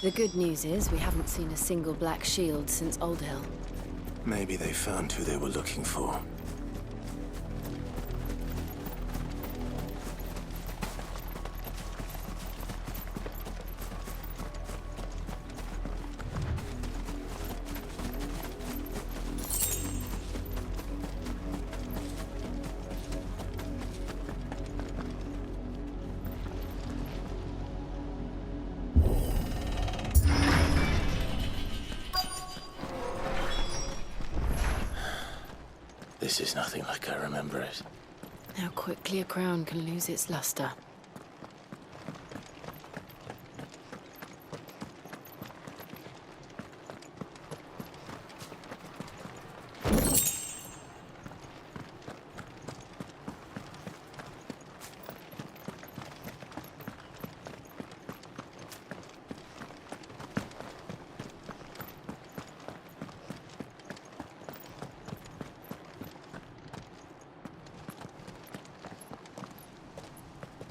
The good news is we haven't seen a single Black Shield since Old Hill. Maybe they found who they were looking for. This is nothing like I remember it. How quickly a crown can lose its luster.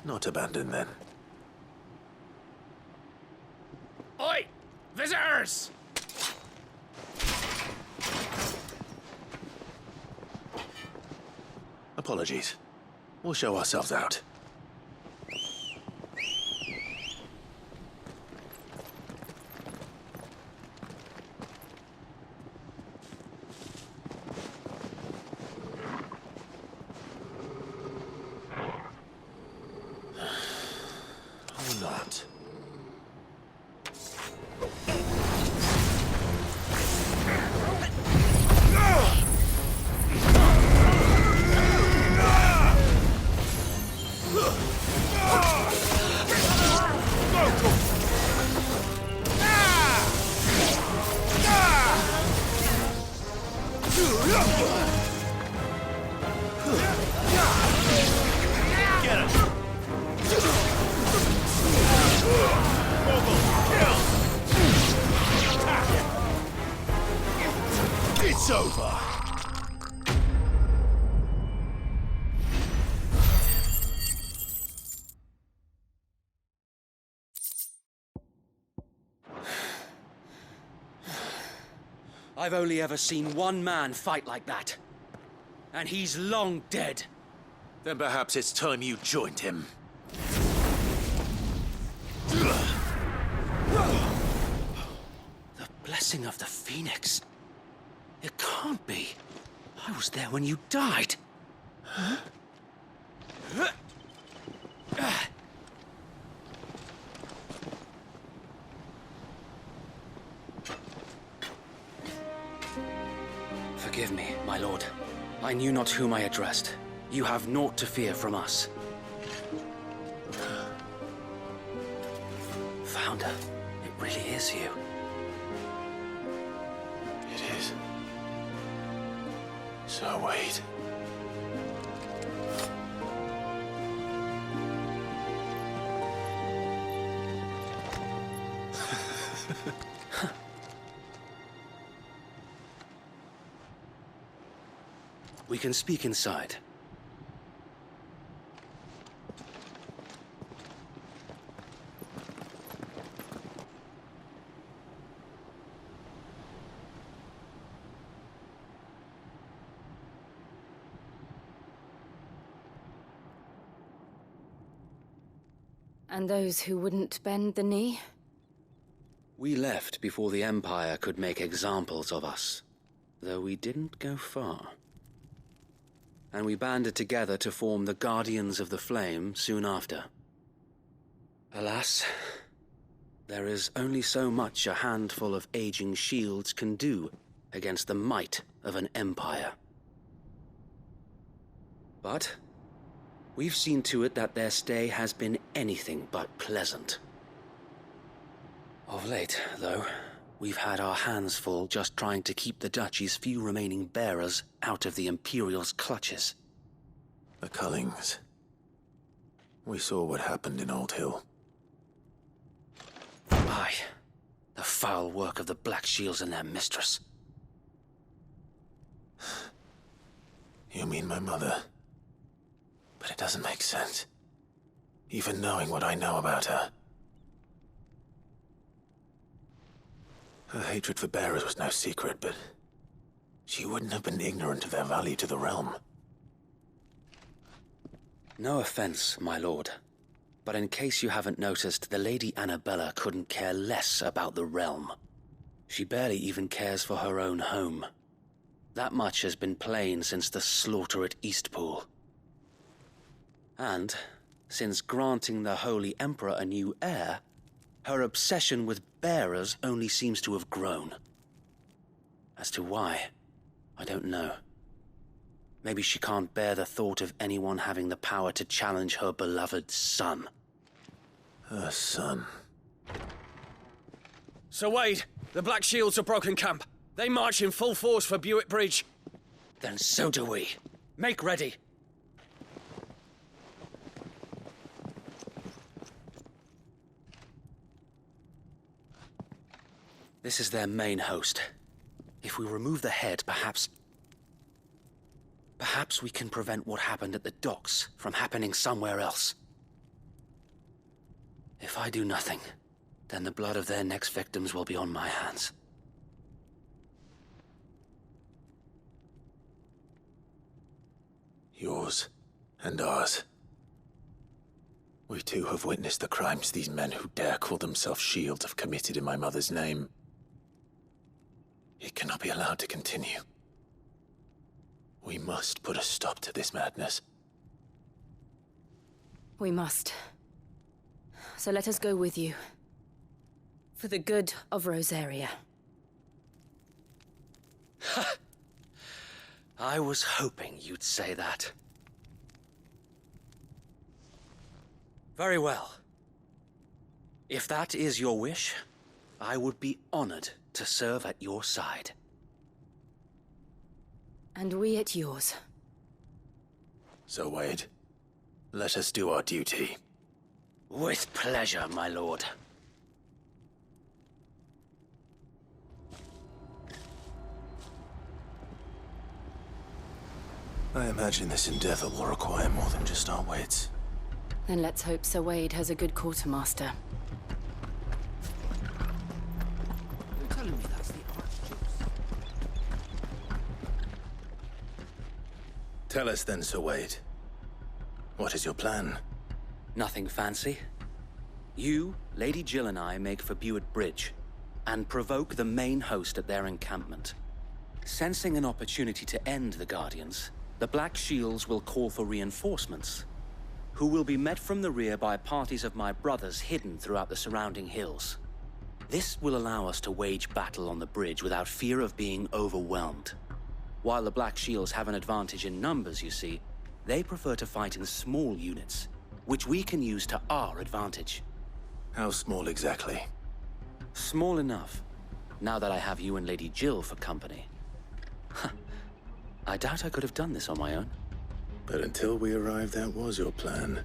Not abandoned, then. Oi! Visitors! Apologies. We'll show ourselves out. Or not. It's over! I've only ever seen one man fight like that. And he's long dead. Then perhaps it's time you joined him. The blessing of the Phoenix. It can't be. I was there when you died. Huh? Forgive me, my lord. I knew not whom I addressed. You have naught to fear from us. Founder, it really is you. It is. So wait. We can speak inside. And those who wouldn't bend the knee? We left before the Empire could make examples of us, though we didn't go far. And we banded together to form the Guardians of the Flame soon after. Alas, there is only so much a handful of aging shields can do against the might of an empire. But we've seen to it that their stay has been anything but pleasant. Of late, though, we've had our hands full just trying to keep the Duchy's few remaining bearers out of the Imperial's clutches. The Cullings. We saw what happened in Old Hill. Aye. The foul work of the Black Shields and their mistress. You mean my mother? But it doesn't make sense. Even knowing what I know about her. Her hatred for bearers was no secret, but she wouldn't have been ignorant of their value to the realm. No offense, my lord, but in case you haven't noticed, the Lady Anabella couldn't care less about the realm. She barely even cares for her own home. That much has been plain since the slaughter at Eastpool. And, since granting the Holy Emperor a new heir, her obsession with bearers only seems to have grown. As to why, I don't know. Maybe she can't bear the thought of anyone having the power to challenge her beloved son. Her son. Sir Wade, the Black Shields have broken camp. They march in full force for Buick Bridge. Then so do we. Make ready. This is their main host. If we remove the head, perhaps we can prevent what happened at the docks from happening somewhere else. If I do nothing, then the blood of their next victims will be on my hands. Yours and ours. We too have witnessed the crimes these men who dare call themselves shields have committed in my mother's name. It cannot be allowed to continue. We must put a stop to this madness. We must. So let us go with you. For the good of Rosaria. I was hoping you'd say that. Very well. If that is your wish, I would be honored to serve at your side. And we at yours. So, Wade, let us do our duty. With pleasure, my lord. I imagine this endeavor will require more than just our wits. Then let's hope Sir Wade has a good quartermaster. You're telling me that's the Archduke's? Tell us then, Sir Wade. What is your plan? Nothing fancy. You, Lady Jill and I make for Buick Bridge, and provoke the main host at their encampment. Sensing an opportunity to end the Guardians, the Black Shields will call for reinforcements, who will be met from the rear by parties of my brothers hidden throughout the surrounding hills. This will allow us to wage battle on the bridge without fear of being overwhelmed. While the Black Shields have an advantage in numbers, you see, they prefer to fight in small units, which we can use to our advantage. How small exactly? Small enough, now that I have you and Lady Jill for company. I doubt I could have done this on my own. But until we arrived, that was your plan.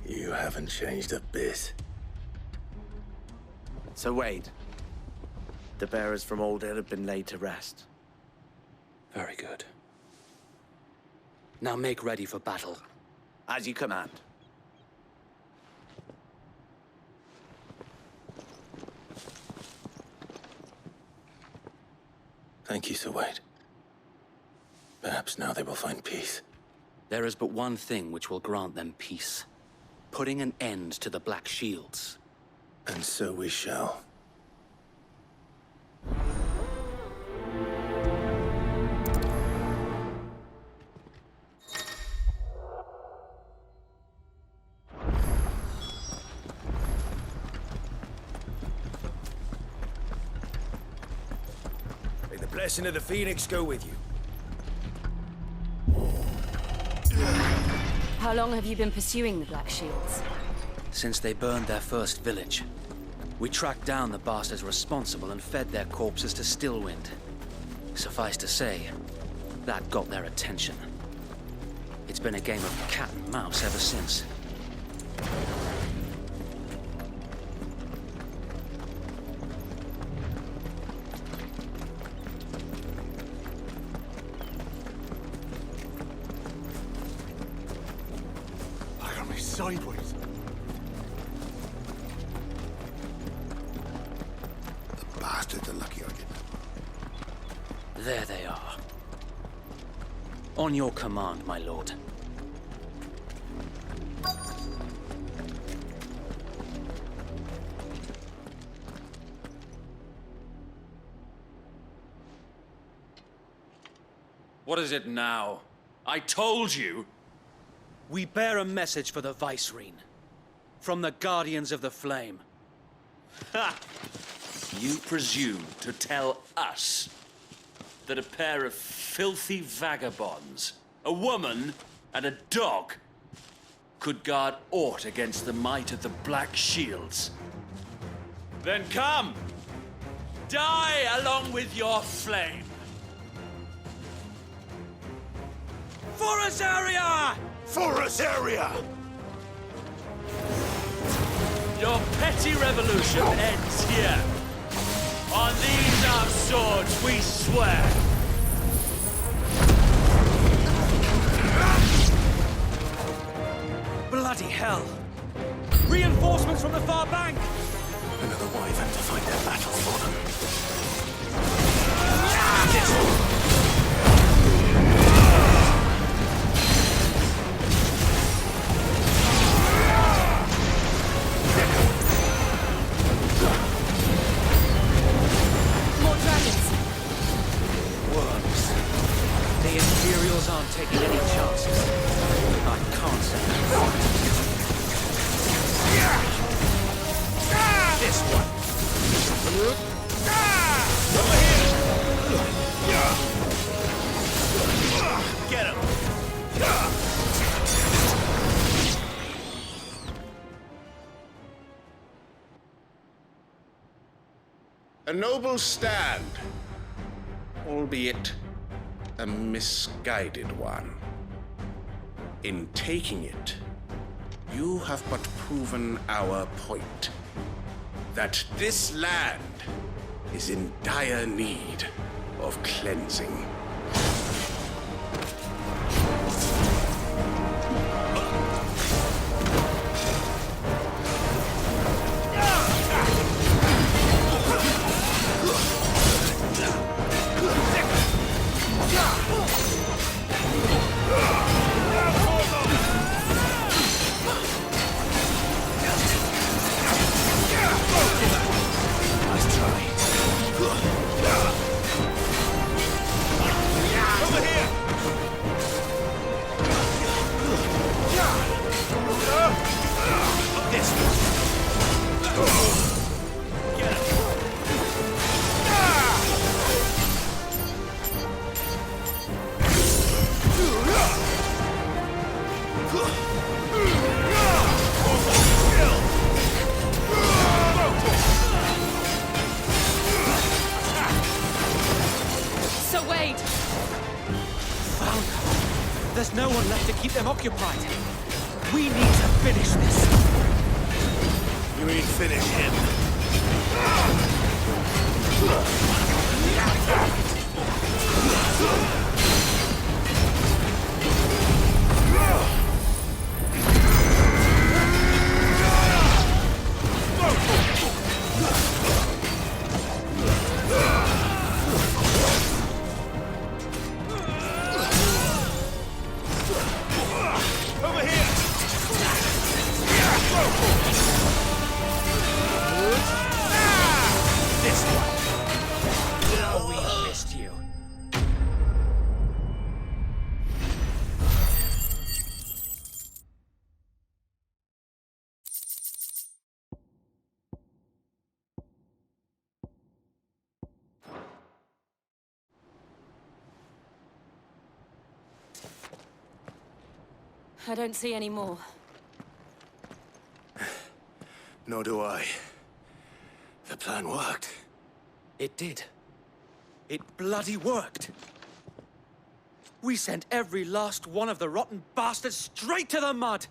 You haven't changed a bit. So Wade, the bearers from Old Hill have been laid to rest. Very good. Now make ready for battle. As you command. Thank you, Sir Wade. Perhaps now they will find peace. There is but one thing which will grant them peace. Putting an end to the Black Shields. And so we shall. May the blessing of the Phoenix go with you. How long have you been pursuing the Black Shields? Since they burned their first village. We tracked down the bastards responsible and fed their corpses to Stillwind. Suffice to say, that got their attention. It's been a game of cat and mouse ever since. I got me sideways. There they are. On your command, my lord. What is it now? I told you! We bear a message for the Vicereine. From the Guardians of the Flame. Ha! You presume to tell us that a pair of filthy vagabonds, a woman and a dog, could guard aught against the might of the Black Shields? Then come! Die along with your flame! For Azaria! For Azaria! Your petty revolution ends here. On these our swords we swear. Bloody hell! Reinforcements from the far bank! Another wyvern to fight their battles for them. More dragons. Worms. The Imperials aren't taking any chances. I can't say that. This one. Over here! Get him! A noble stand, albeit a misguided one. In taking it, you have but proven our point. That this land is in dire need of cleansing. There's no one left to keep them occupied. We need to finish this. You mean finish him? I don't see any more. Nor do I. The plan worked. It did. It bloody worked. We sent every last one of the rotten bastards straight to the mud!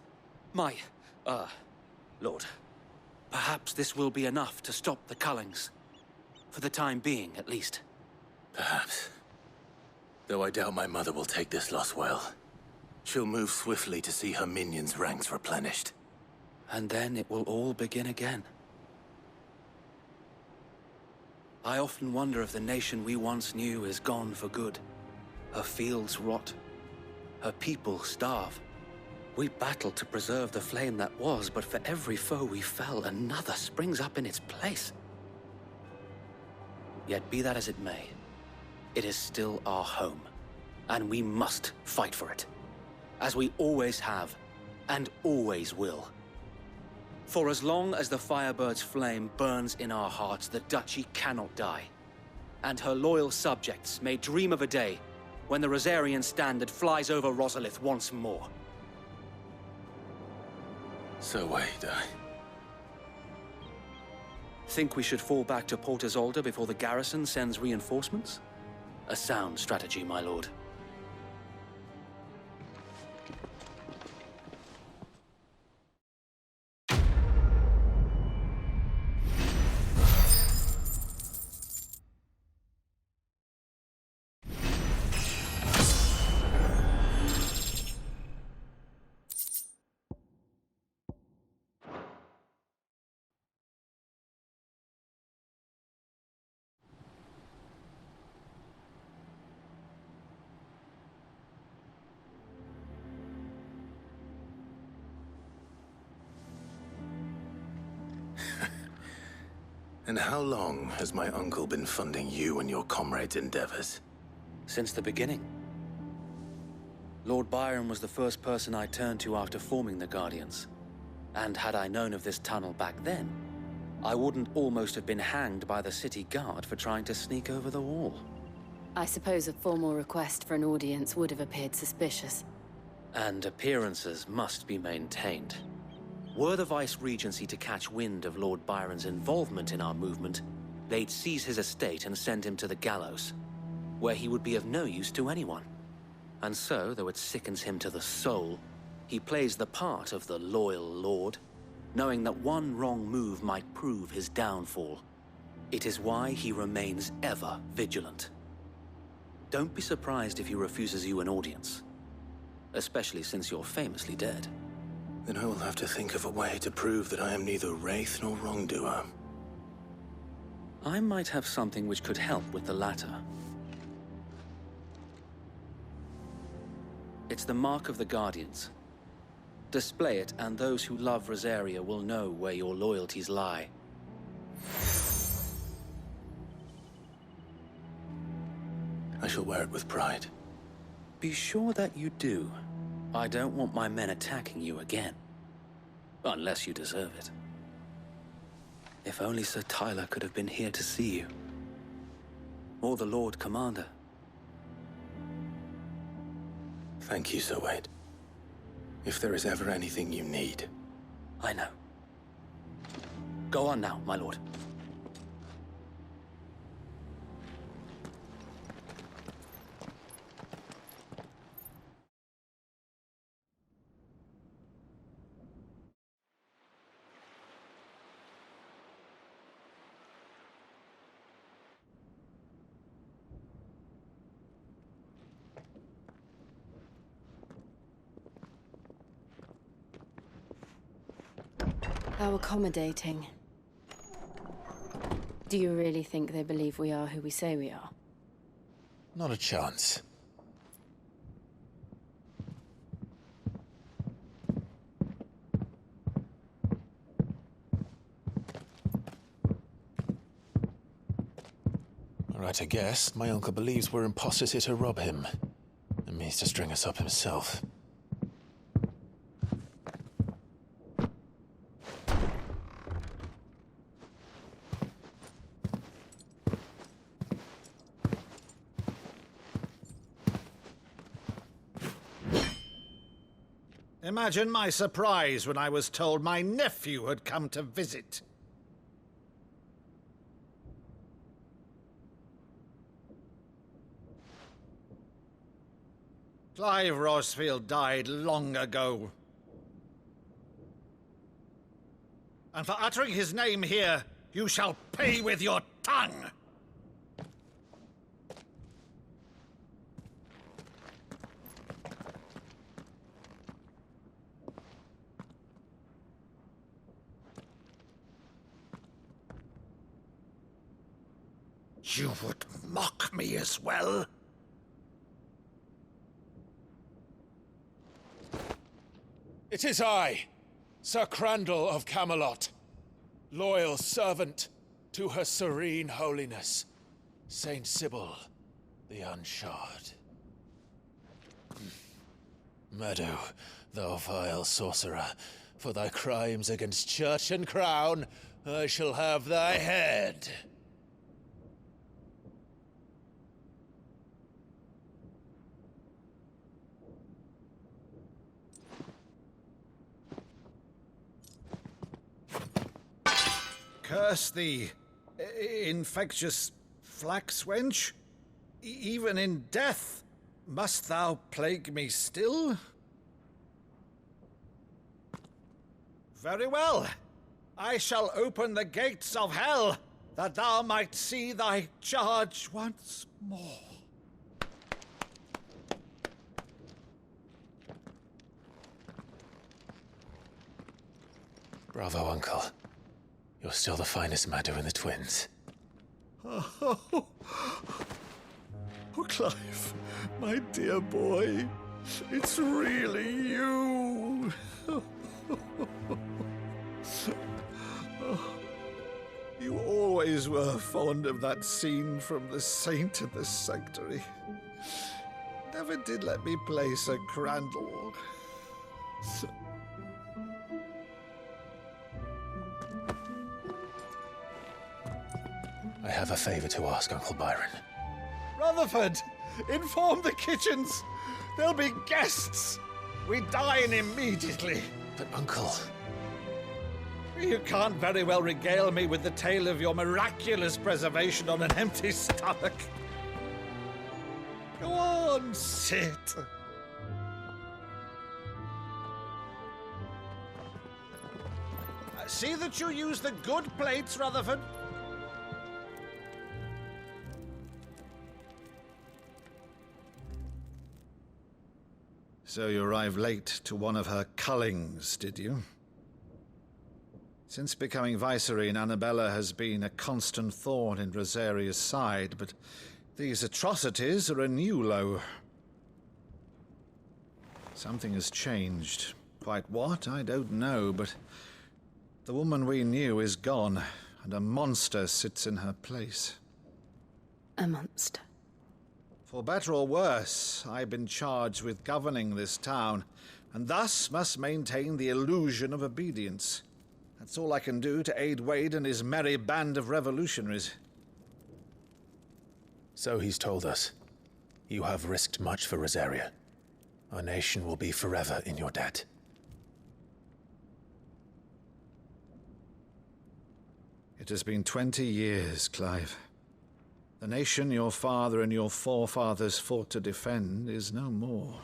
Lord, perhaps this will be enough to stop the Cullings. For the time being, at least. Perhaps. Though I doubt my mother will take this loss well. She'll move swiftly to see her minions' ranks replenished. And then it will all begin again. I often wonder if the nation we once knew is gone for good. Her fields rot. Her people starve. We battled to preserve the flame that was, but for every foe we fell, another springs up in its place. Yet be that as it may, it is still our home, and we must fight for it, as we always have, and always will. For as long as the Firebird's flame burns in our hearts, the Duchy cannot die, and her loyal subjects may dream of a day when the Rosarian standard flies over Rosalith once more. So wait, Think we should fall back to Port Isolde before the garrison sends reinforcements? A sound strategy, my lord. And how long has my uncle been funding you and your comrades' endeavors? Since the beginning. Lord Byron was the first person I turned to after forming the Guardians. And had I known of this tunnel back then, I wouldn't almost have been hanged by the city guard for trying to sneak over the wall. I suppose a formal request for an audience would have appeared suspicious. And appearances must be maintained. Were the Vice-Regency to catch wind of Lord Byron's involvement in our movement, they'd seize his estate and send him to the gallows, where he would be of no use to anyone. And so, though it sickens him to the soul, he plays the part of the loyal lord, knowing that one wrong move might prove his downfall. It is why he remains ever vigilant. Don't be surprised if he refuses you an audience, especially since you're famously dead. Then I will have to think of a way to prove that I am neither wraith nor wrongdoer. I might have something which could help with the latter. It's the mark of the Guardians. Display it, and those who love Rosaria will know where your loyalties lie. I shall wear it with pride. Be sure that you do. I don't want my men attacking you again. Unless you deserve it. If only Sir Tyler could have been here to see you. Or the Lord Commander. Thank you, Sir Wade. If there is ever anything you need. I know. Go on now, my lord. How accommodating. Do you really think they believe we are who we say we are? Not a chance. All right, I guess. My uncle believes we're imposters here to rob him. And means to string us up himself. Imagine my surprise when I was told my nephew had come to visit. Clive Rosfield died long ago. And for uttering his name here, you shall pay with your tongue! You would mock me as well? It is I, Sir Crandall of Camelot, loyal servant to Her Serene Holiness, Saint Sybil the Unshod. Meadow, thou vile sorcerer, for thy crimes against church and crown, I shall have thy head. Curse thee, infectious flax wench. Even in death, must thou plague me still? Very well. I shall open the gates of hell, that thou might see thy charge once more. Bravo, Uncle. You're still the finest Meadow in the twins. Oh, Clive, my dear boy, it's really you. You always were fond of that scene from The Saint in the Sanctuary. Never did let me play Sir Crandall. I have a favor to ask, Uncle Byron. Rutherford, inform the kitchens. There'll be guests. We dine immediately. But, Uncle... You can't very well regale me with the tale of your miraculous preservation on an empty stomach. Go on, sit. See that you use the good plates, Rutherford. So you arrived late to one of her cullings, did you? Since becoming Viceroy, Anabella has been a constant thorn in Rosaria's side, but these atrocities are a new low. Something has changed. Quite what, I don't know, but the woman we knew is gone, and a monster sits in her place. A monster. For better or worse, I've been charged with governing this town, and thus must maintain the illusion of obedience. That's all I can do to aid Wade and his merry band of revolutionaries. So he's told us. You have risked much for Rosaria. Our nation will be forever in your debt. It has been 20 years, Clive. The nation your father and your forefathers fought to defend is no more.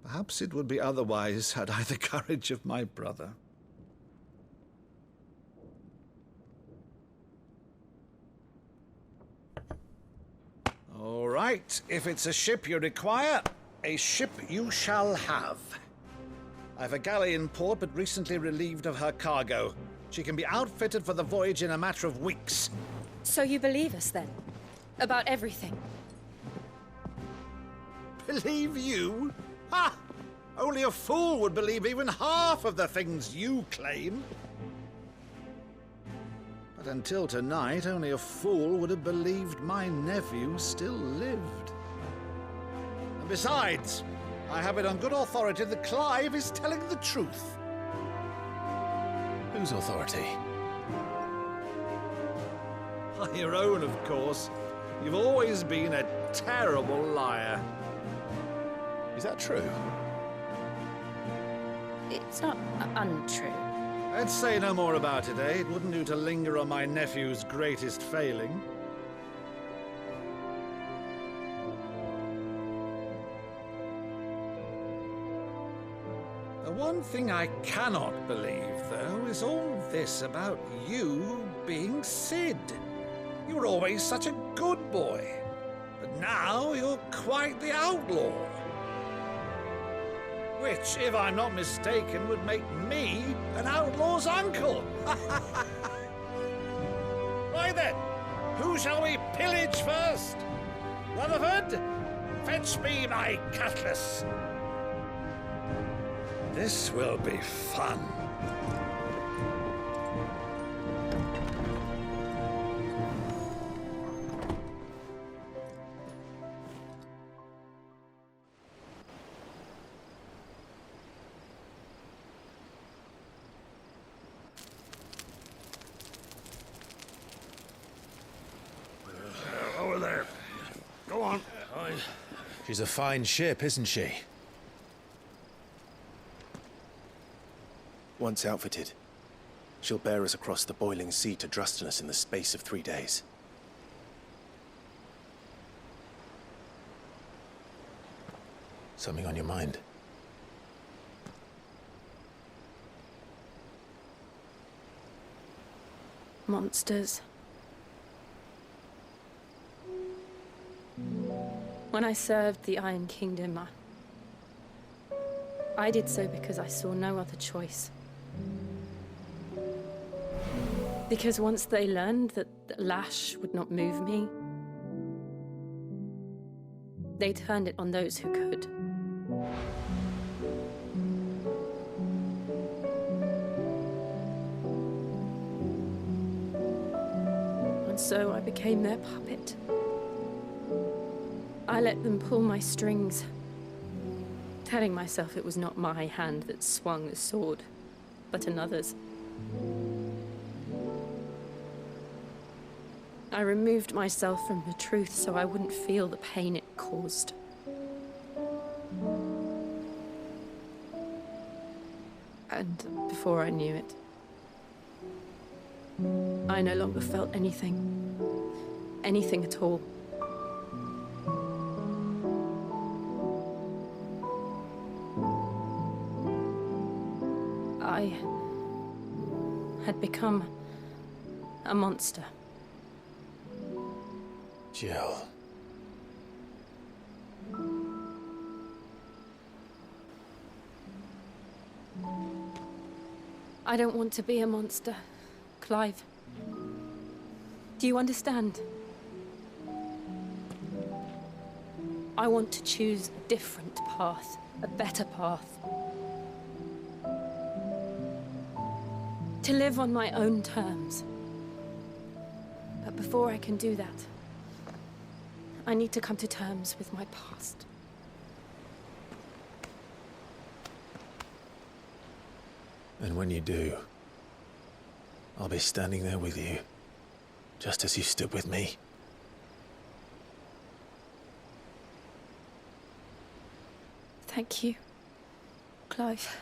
Perhaps it would be otherwise had I the courage of my brother. All right, if it's a ship you require, a ship you shall have. I've a galley in port, but recently relieved of her cargo. She can be outfitted for the voyage in a matter of weeks. So you believe us, then? About everything? Believe you? Ha! Only a fool would believe even half of the things you claim. But until tonight, only a fool would have believed my nephew still lived. And besides, I have it on good authority that Clive is telling the truth. Whose authority? Your own, of course. You've always been a terrible liar. Is that true? It's not untrue. Let's say no more about it, eh? It wouldn't do to linger on my nephew's greatest failing. The one thing I cannot believe, though, is all this about you being Sid. You were always such a good boy, but now you're quite the outlaw. Which, if I'm not mistaken, would make me an outlaw's uncle. Right then, Who shall we pillage first? Rutherford, fetch me my cutlass. This will be fun. Over there. Go on. She's a fine ship, isn't she? Once outfitted, she'll bear us across the boiling sea to Drustinus in the space of 3 days. Something on your mind? Monsters. When I served the Iron Kingdom, I did so because I saw no other choice. Because once they learned that the lash would not move me, they turned it on those who could. And so I became their puppet. I let them pull my strings, telling myself it was not my hand that swung the sword, but another's. I removed myself from the truth so I wouldn't feel the pain it caused. And before I knew it, I no longer felt anything at all. I had become a monster. Jill. I don't want to be a monster, Clive. Do you understand? I want to choose a different path, a better path. To live on my own terms. But before I can do that, I need to come to terms with my past. And when you do, I'll be standing there with you, just as you stood with me. Thank you, Clive.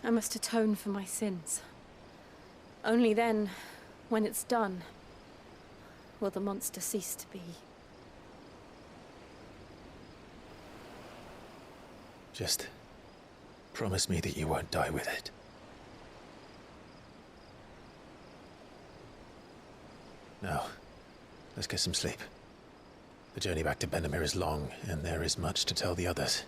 I must atone for my sins. Only then, when it's done, will the monster cease to be. Just promise me that you won't die with it. Now, let's get some sleep. The journey back to Benamir is long, and there is much to tell the others.